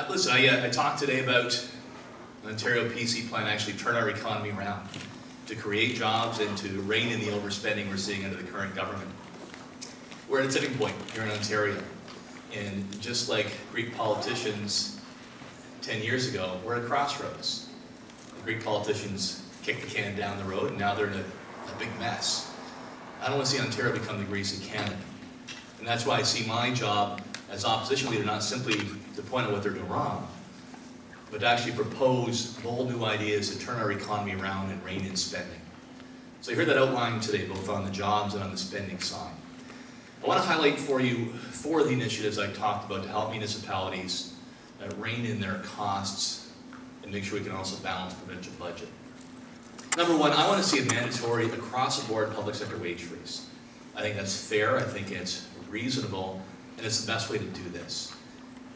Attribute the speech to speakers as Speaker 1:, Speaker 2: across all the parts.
Speaker 1: Listen, I talked today about an Ontario PC plan to actually turn our economy around, to create jobs and to rein in the overspending we're seeing under the current government. We're at a tipping point here in Ontario, and just like Greek politicians 10 years ago, we're at a crossroads. The Greek politicians kicked the can down the road, and now they're in a big mess. I don't want to see Ontario become the Greece of Canada. And that's why I see my job as opposition leader not simply to point out what they're doing wrong, but to actually propose bold new ideas to turn our economy around and rein in spending. So you heard that outlined today, both on the jobs and on the spending side. I want to highlight for you 4 of the initiatives I talked about to help municipalities rein in their costs and make sure we can also balance the provincial budget. Number 1, I want to see a mandatory across-the-board public sector wage freeze. I think that's fair, I think it's reasonable, and it's the best way to do this.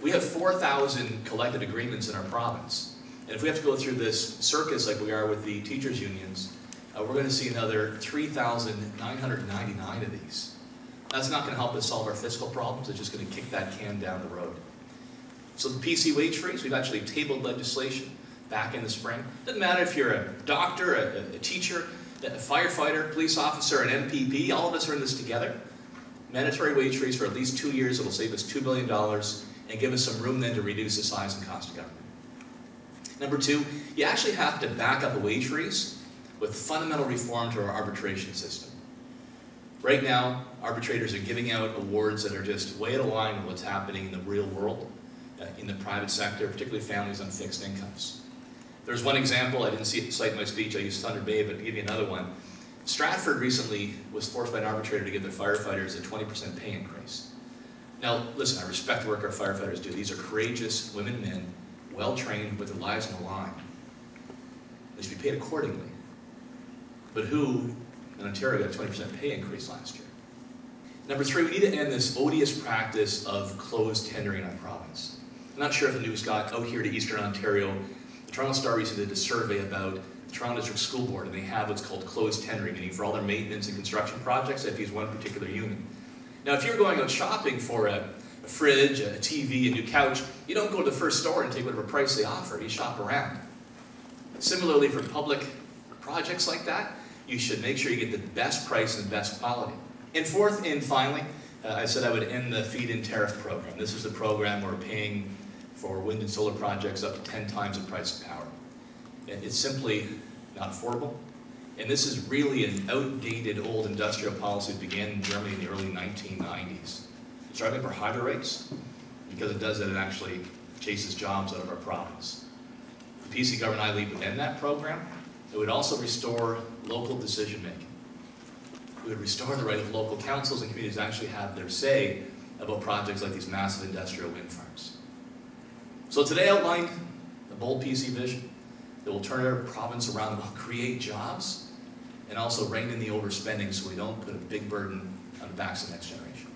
Speaker 1: We have 4,000 collective agreements in our province, and if we have to go through this circus like we are with the teachers' unions, we're going to see another 3,999 of these. That's not going to help us solve our fiscal problems, it's just going to kick that can down the road. So the PC wage freeze, we've actually tabled legislation back in the spring. Doesn't matter if you're a doctor, a teacher, a firefighter, police officer, an MPP, all of us are in this together. Mandatory wage freeze for at least 2 years. It will save us $2 billion and give us some room then to reduce the size and cost of government. Number 2, you actually have to back up a wage freeze with fundamental reform to our arbitration system. Right now, arbitrators are giving out awards that are just way out of line with what's happening in the real world, in the private sector, particularly families on fixed incomes. There's one example, I didn't see it cite in my speech, I used Thunder Bay, but to give you another one. Stratford recently was forced by an arbitrator to give their firefighters a 20% pay increase. Now, listen, I respect the work our firefighters do. These are courageous women and men, well-trained, with their lives on the line. They should be paid accordingly. But who in Ontario got a 20% pay increase last year? Number 3, we need to end this odious practice of closed tendering in our province. I'm not sure if the news got out here to Eastern Ontario. The Toronto Star recently did a survey about the Toronto District School Board, and they have what's called closed tendering, meaning for all their maintenance and construction projects, they have to use one particular unit. Now, if you're going out shopping for a fridge, a TV, a new couch, you don't go to the first store and take whatever price they offer. You shop around. Similarly, for public projects like that, you should make sure you get the best price and the best quality. And 4th, and finally, I said I would end the feed-in tariff program. This is the program where we're paying for wind and solar projects up to 10 times the price of power. It's simply not affordable. And this is really an outdated old industrial policy that began in Germany in the early 1990s. It's driving up our hydro rates. Because it does that, it actually chases jobs out of our province. The PC government I lead would end that program. It would also restore local decision making. We would restore the right of local councils and communities to actually have their say about projects like these massive industrial wind farms. So today I outlined a bold PC vision that will turn our province around, that will create jobs, and also rein in the overspending so we don't put a big burden on the backs of the next generation.